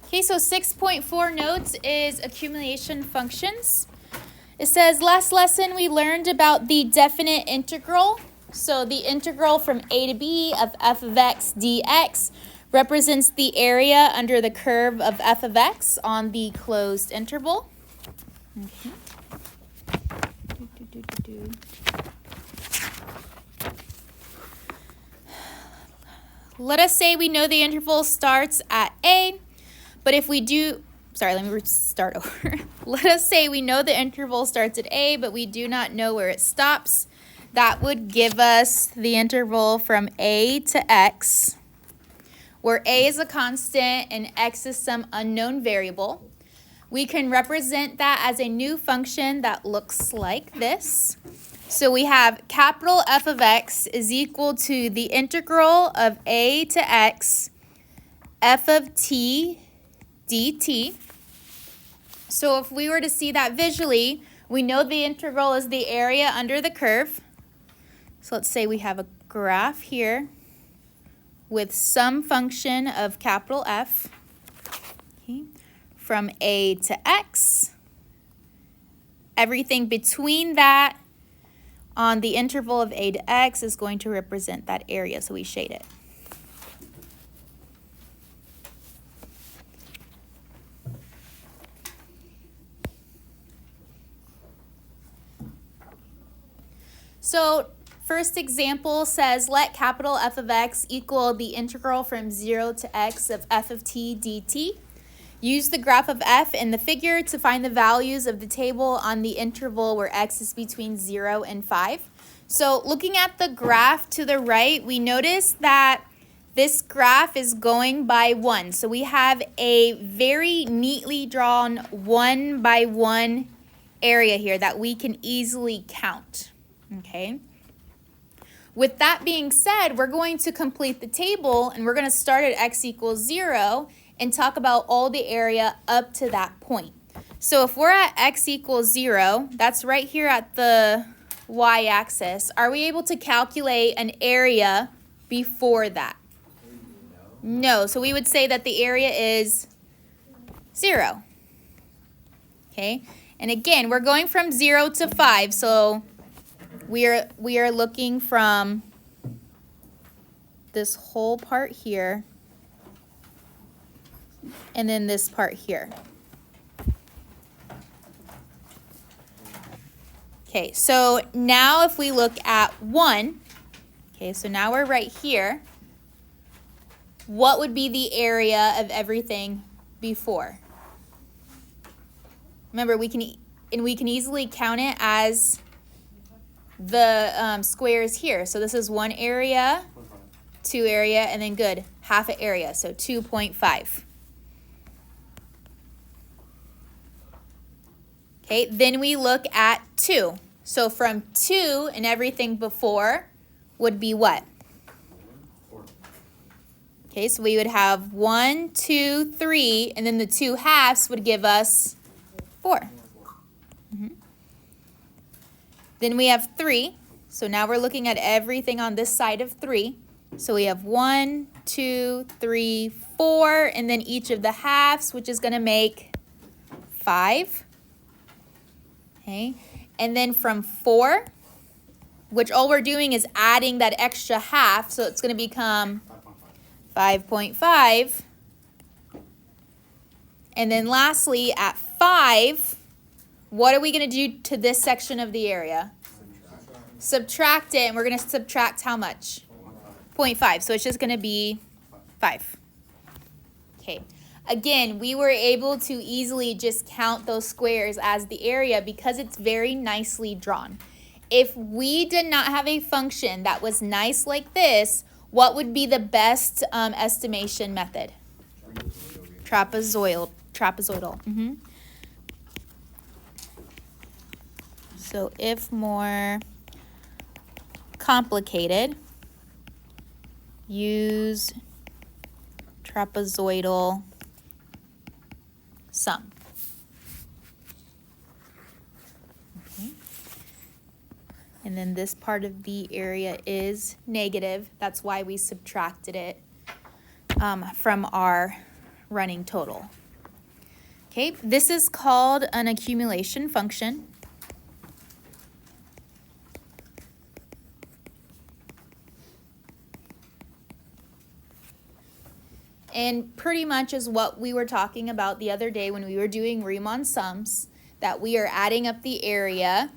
Okay, so 6.4 notes is accumulation functions. It says, last lesson we learned about the definite integral. So the integral from a to b of f of x dx represents the area under the curve of f of x on the closed interval. Okay. Let us say we know the interval starts at a, but if we do, let me start over. Let us say we know the interval starts at a, but we do not know where it stops. That would give us the interval from a to x, where a is a constant and x is some unknown variable. We can represent that as a new function that looks like this. So we have capital F of x is equal to the integral of a to x f of t dt. So if we were to see that visually, we know the integral is the area under the curve. So let's say we have a graph here with some function of capital F, okay, from a to x. Everything between that on the interval of a to x is going to represent that area, so we shade it. So first example says, let capital F of x equal the integral from 0 to x of f of t dt. Use the graph of f in the figure to find the values of the table on the interval where x is between 0 and 5. So looking at the graph to the right, we notice that this graph is going by 1. So we have a very neatly drawn 1 by 1 area here that we can easily count. Okay. With that being said, we're going to complete the table and we're going to start at x equals 0 and talk about all the area up to that point. So if we're at x equals 0, that's right here at the y-axis. Are we able to calculate an area before that? No. So we would say that the area is 0. Okay. And again, we're going from 0 to 5. So we are looking from this whole part here and then this part here. Okay, so now if we look at 1, okay, so now we're right here. What would be the area of everything before? Remember, we can easily count it as the squares here. So this is 1 area, 2 area, and then good, half an area, so 2.5. Okay, then we look at 2. So from 2 and everything before would be what? 4. Okay, so we would have 1, 2, 3, and then the 2 halves would give us 4. Then we have 3. So now we're looking at everything on this side of 3. So we have 1, 2, 3, 4, and then each of the halves, which is going to make 5. Okay, and then from 4, which all we're doing is adding that extra half, so it's going to become 5.5. And then lastly, at 5, what are we going to do to this section of the area? Subtract it, and we're going to subtract how much? 0.5, so it's just going to be 5. Okay. Again, we were able to easily just count those squares as the area because it's very nicely drawn. If we did not have a function that was nice like this, what would be the best estimation method? Trapezoidal. So if more complicated, use trapezoidal sum. Okay. And then this part of the area is negative. That's why we subtracted it from our running total. Okay, this is called an accumulation function. And pretty much is what we were talking about the other day when we were doing Riemann sums, that we are adding up the area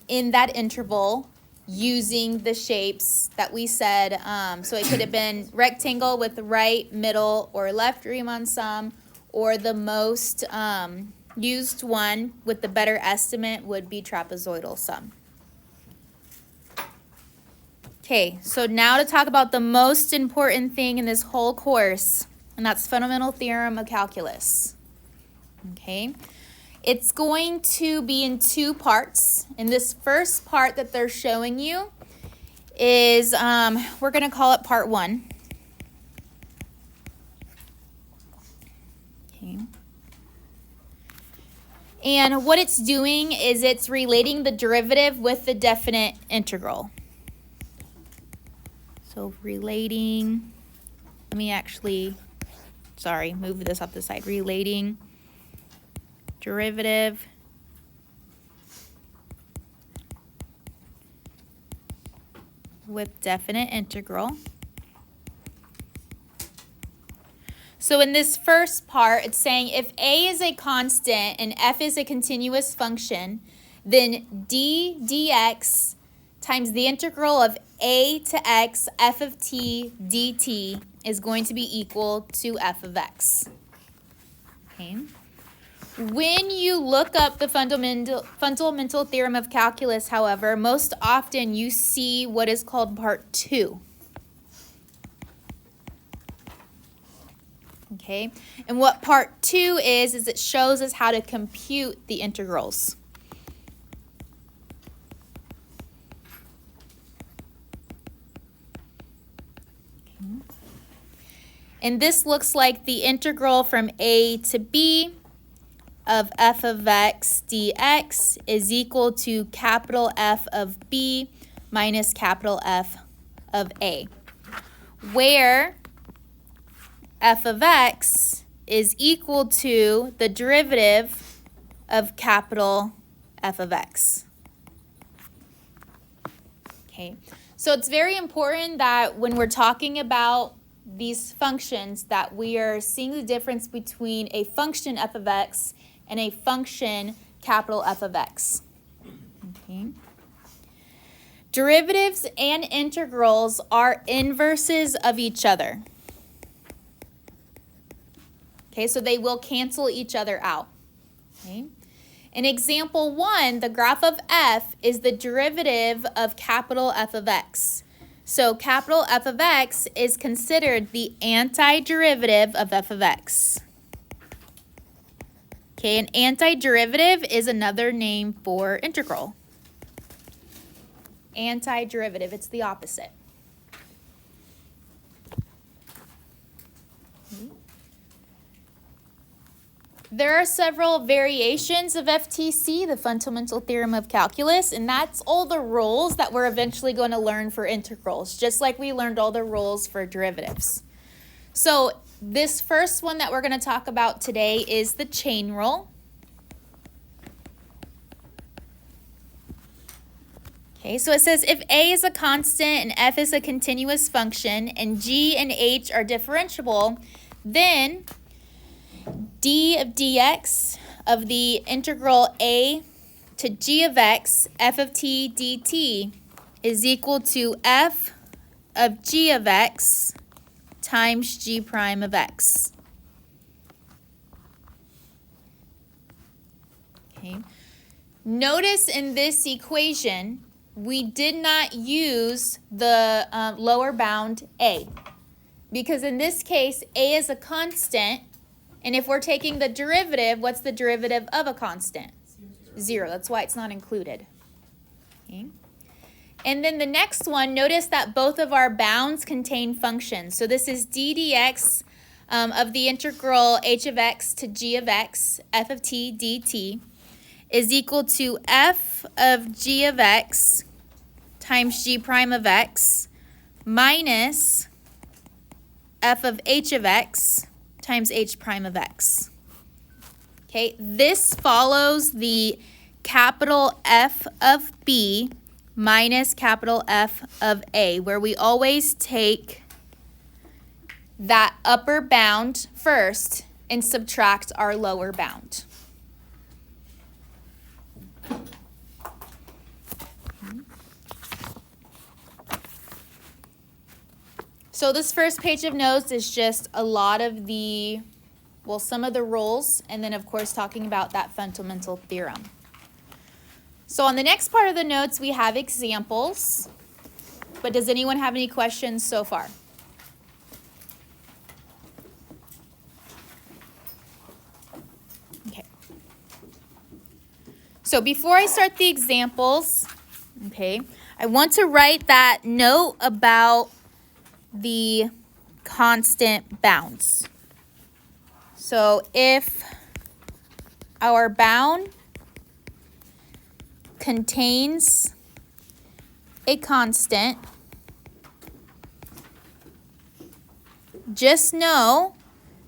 in that interval using the shapes that we said. So it could have been rectangle with right, middle, or left Riemann sum, or the most used one with the better estimate would be trapezoidal sum. Okay, so now to talk about the most important thing in this whole course, and that's fundamental theorem of calculus. Okay, it's going to be in two parts. In this first part that they're showing you is, we're going to call it part 1. Okay. And what it's doing is it's relating the derivative with the definite integral. So relating, let me actually, move this off the side. Relating derivative with definite integral. So in this first part, it's saying if a is a constant and f is a continuous function, then d dx times the integral of a to x f of t dt is going to be equal to f of x. Okay. When you look up the fundamental theorem of calculus, however, most often you see what is called part 2. Okay, and what part 2 is it shows us how to compute the integrals. And this looks like the integral from a to b of f of x dx is equal to capital F of b minus capital F of a, where f of x is equal to the derivative of capital F of x. Okay, so it's very important that when we're talking about these functions that we are seeing the difference between a function f of x and a function capital F of x. Okay. Derivatives and integrals are inverses of each other. Okay, so they will cancel each other out. Okay. In example 1, the graph of f is the derivative of capital F of x. So capital F of x is considered the antiderivative of f of x. Okay, an antiderivative is another name for integral. Antiderivative, it's the opposite. There are several variations of FTC, the fundamental theorem of calculus, and that's all the rules that we're eventually going to learn for integrals, just like we learned all the rules for derivatives. So this first one that we're going to talk about today is the chain rule. Okay, so it says if a is a constant and f is a continuous function and g and h are differentiable, then d of dx of the integral a to g of x f of t dt is equal to f of g of x times g prime of x. Okay. Notice in this equation, we did not use the lower bound a, because in this case, a is a constant. And if we're taking the derivative, what's the derivative of a constant? 0. That's why it's not included. Okay. And then the next one, notice that both of our bounds contain functions. So this is d dx of the integral h of x to g of x, f of t dt, is equal to f of g of x times g prime of x minus f of h of x times h prime of x. Okay, this follows the capital F of B minus capital F of A, where we always take that upper bound first and subtract our lower bound. So this first page of notes is just a lot of the, well, some of the rules, and then of course talking about that fundamental theorem. So on the next part of the notes, we have examples, but does anyone have any questions so far? Okay. So before I start the examples, okay, I want to write that note about the constant bounds. So if our bound contains a constant, just know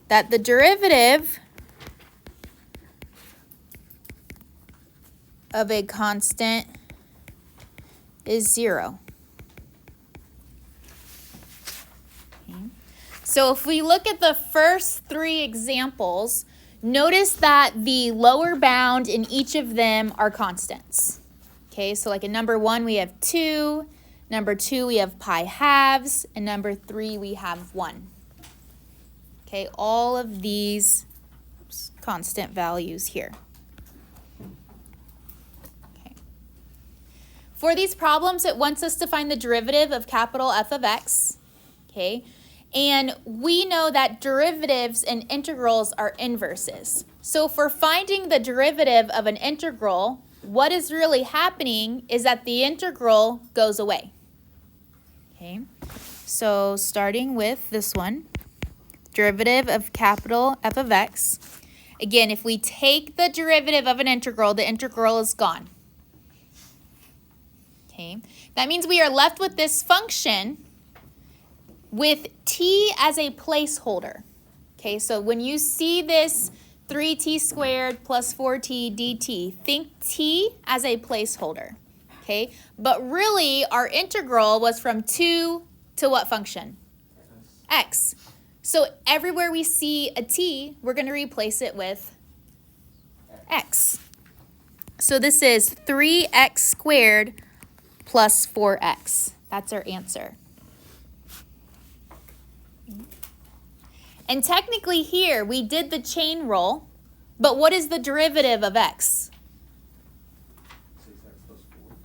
that the derivative of a constant is 0. Okay. So if we look at the first 3 examples, notice that the lower bound in each of them are constants. Okay, so like in number 1 we have 2, number 2 we have pi halves, and number 3 we have 1. Okay, all of these constant values here. Okay. For these problems, it wants us to find the derivative of capital F of x. Okay, and we know that derivatives and integrals are inverses. So for finding the derivative of an integral, what is really happening is that the integral goes away. Okay, so starting with this one, derivative of capital F of x. Again, if we take the derivative of an integral, the integral is gone. Okay, that means we are left with this function with t as a placeholder. Okay, so when you see this 3t squared plus 4t dt, think t as a placeholder. Okay, but really our integral was from 2 to what function? X. So everywhere we see a t, we're going to replace it with x. So this is 3x squared plus 4x. That's our answer. And technically here, we did the chain rule, but what is the derivative of x? 6x plus 4.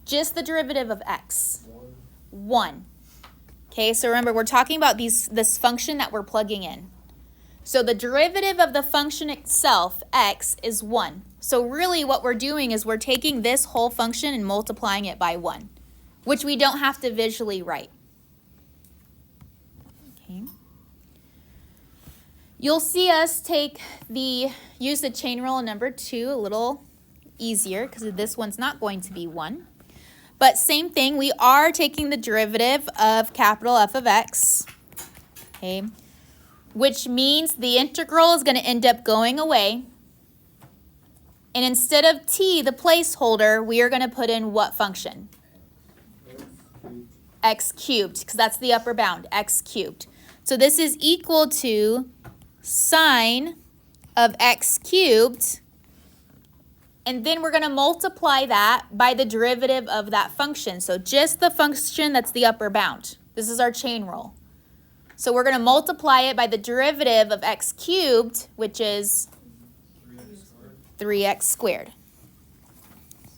Just the derivative of x. 1. Okay, so remember, we're talking about this function that we're plugging in. So the derivative of the function itself, x, is 1. So really what we're doing is we're taking this whole function and multiplying it by 1, which we don't have to visually write. Okay. You'll see us use the chain rule in number 2 a little easier because this one's not going to be 1. But same thing, we are taking the derivative of capital F of x, okay, which means the integral is going to end up going away. And instead of t, the placeholder, we are going to put in what function? X cubed, because that's the upper bound, x cubed. So this is equal to sine of x cubed, and then we're going to multiply that by the derivative of that function. So just the function that's the upper bound. This is our chain rule. So we're going to multiply it by the derivative of x cubed, which is 3x squared.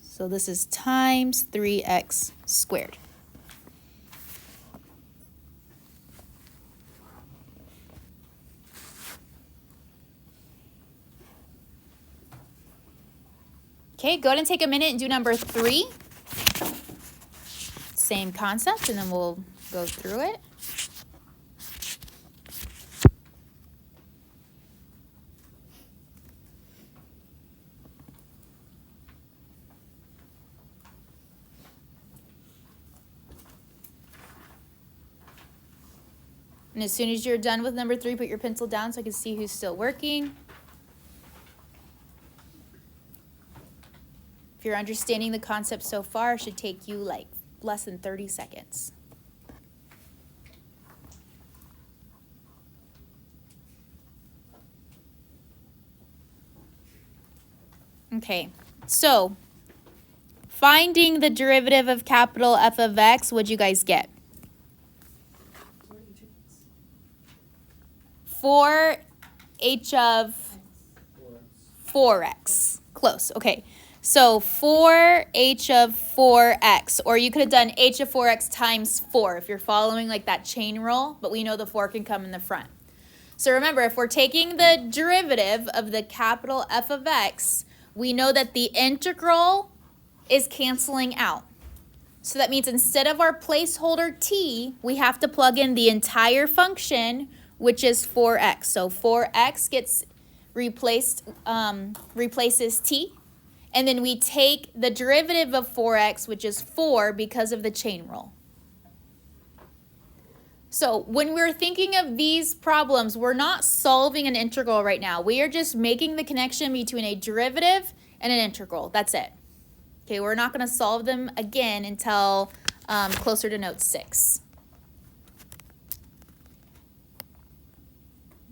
So this is times 3x squared. Okay, go ahead and take a minute and do number 3. Same concept, and then we'll go through it. And as soon as you're done with number 3, put your pencil down so I can see who's still working. If you're understanding the concept so far, it should take you like less than 30 seconds. Okay, so finding the derivative of capital F of x, what'd you guys get? 4h of 4x. Close, okay. So 4h of 4x, or you could have done h of 4x times 4 if you're following like that chain rule, but we know the 4 can come in the front. So remember, if we're taking the derivative of the capital F of x, we know that the integral is canceling out. So that means instead of our placeholder t, we have to plug in the entire function, which is 4x. So 4x gets replaces t. And then we take the derivative of 4x, which is 4, because of the chain rule. So when we're thinking of these problems, we're not solving an integral right now. We are just making the connection between a derivative and an integral. That's it. Okay, we're not going to solve them again until closer to note 6.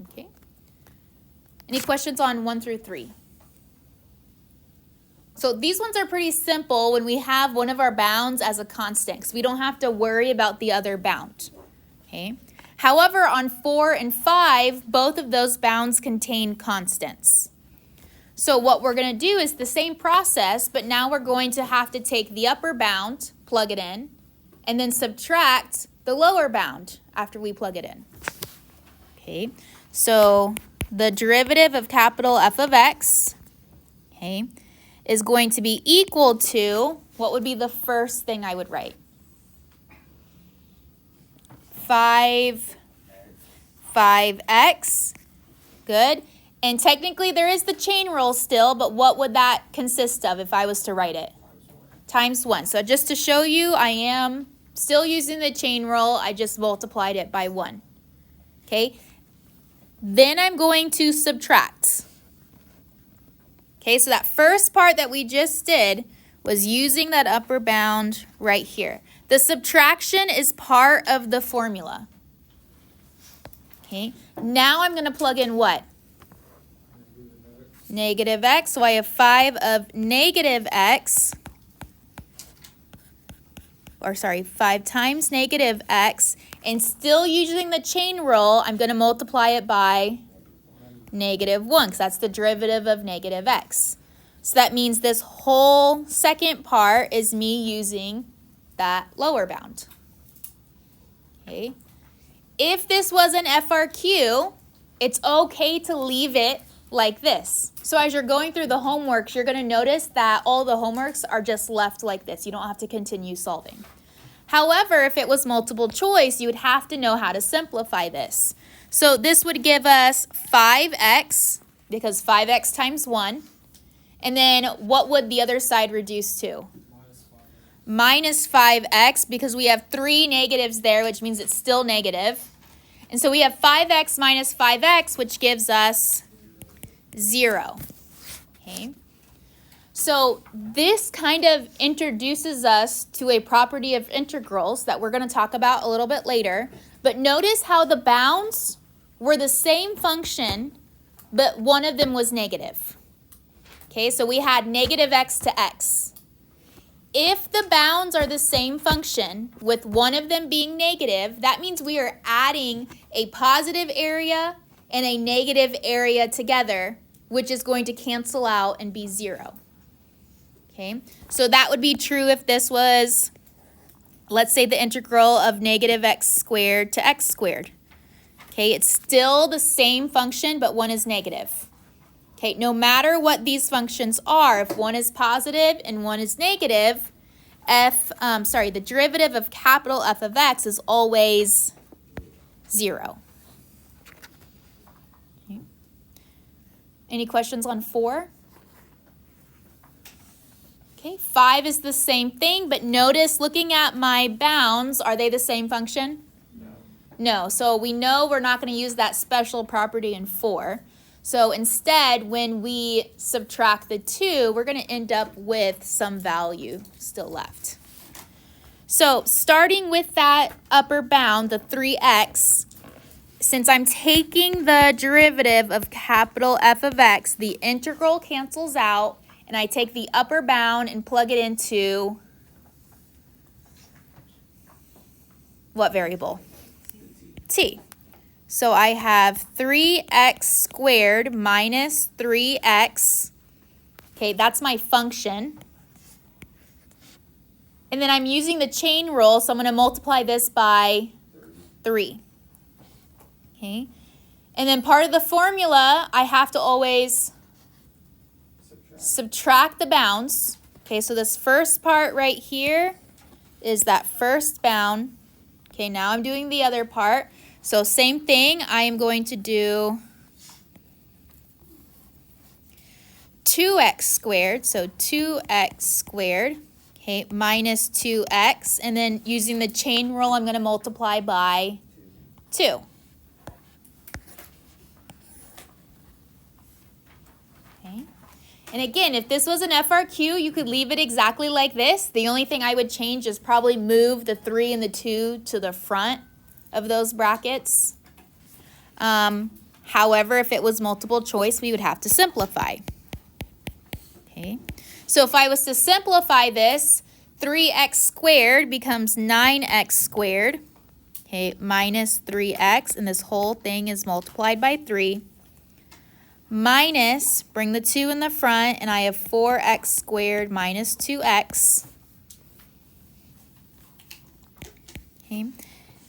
Okay. Any questions on 1 through 3? So these ones are pretty simple when we have one of our bounds as a constant, because we don't have to worry about the other bound. Okay. However, on 4 and 5, both of those bounds contain constants. So what we're going to do is the same process, but now we're going to have to take the upper bound, plug it in, and then subtract the lower bound after we plug it in. Okay. So the derivative of capital F of x, okay, is going to be equal to, what would be the first thing I would write? 5x, good. And technically there is the chain rule still, but what would that consist of if I was to write it? Times 1. So just to show you, I am still using the chain rule, I just multiplied it by 1. Okay, then I'm going to subtract. Okay, so that first part that we just did was using that upper bound right here. The subtraction is part of the formula. Okay, now I'm going to plug in what? Negative x. So I have 5 of negative x, or sorry, 5 times negative x, and still using the chain rule, I'm going to multiply it by negative 1, because that's the derivative of negative x. So that means this whole second part is me using that lower bound. Okay. If this was an FRQ, it's okay to leave it like this. So as you're going through the homeworks, you're going to notice that all the homeworks are just left like this. You don't have to continue solving. However, if it was multiple choice, you would have to know how to simplify this. So this would give us 5x, because 5x times 1. And then what would the other side reduce to? Minus 5x, because we have 3 negatives there, which means it's still negative. And so we have 5x minus 5x, which gives us 0. Okay. So this kind of introduces us to a property of integrals that we're going to talk about a little bit later. But notice how the bounds were the same function, but one of them was negative. Okay, so we had negative x to x. If the bounds are the same function, with one of them being negative, that means we are adding a positive area and a negative area together, which is going to cancel out and be 0. Okay, so that would be true if this was, let's say, the integral of negative x squared to x squared. Okay, it's still the same function, but one is negative. Okay, no matter what these functions are, if one is positive and one is negative, the derivative of capital F of x is always 0. Okay. Any questions on 4? Okay, 5 is the same thing, but notice looking at my bounds, are they the same function? No, so we know we're not going to use that special property in 4. So instead, when we subtract the 2, we're going to end up with some value still left. So starting with that upper bound, the 3x, since I'm taking the derivative of capital F of x, the integral cancels out, and I take the upper bound and plug it into what variable? T. So I have 3x squared minus 3x. Okay, that's my function. And then I'm using the chain rule, so I'm going to multiply this by 3. Okay. And then part of the formula, I have to always subtract the bounds. Okay, so this first part right here is that first bound. Okay, now I'm doing the other part. So same thing, I am going to do 2x squared, so 2x squared, okay, minus 2x, and then using the chain rule, I'm going to multiply by 2. Okay. And again, if this was an FRQ, you could leave it exactly like this. The only thing I would change is probably move the 3 and the 2 to the front of those brackets. However, if it was multiple choice, we would have to simplify. Okay, so if I was to simplify this, 3x squared becomes 9x squared, okay, minus 3x, and this whole thing is multiplied by 3, minus, bring the 2 in the front, and I have 4x squared minus 2x. Okay.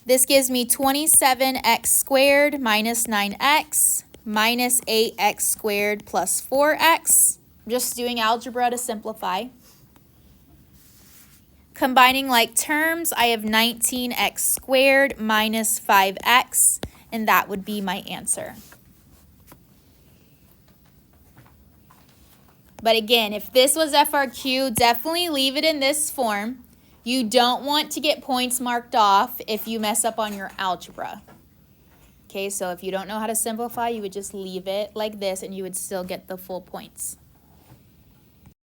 This gives me 27x squared minus 9x minus 8x squared plus 4x. I'm just doing algebra to simplify. Combining like terms, I have 19x squared minus 5x, and that would be my answer. But again, if this was FRQ, definitely leave it in this form. You don't want to get points marked off if you mess up on your algebra. Okay, so if you don't know how to simplify, you would just leave it like this and you would still get the full points.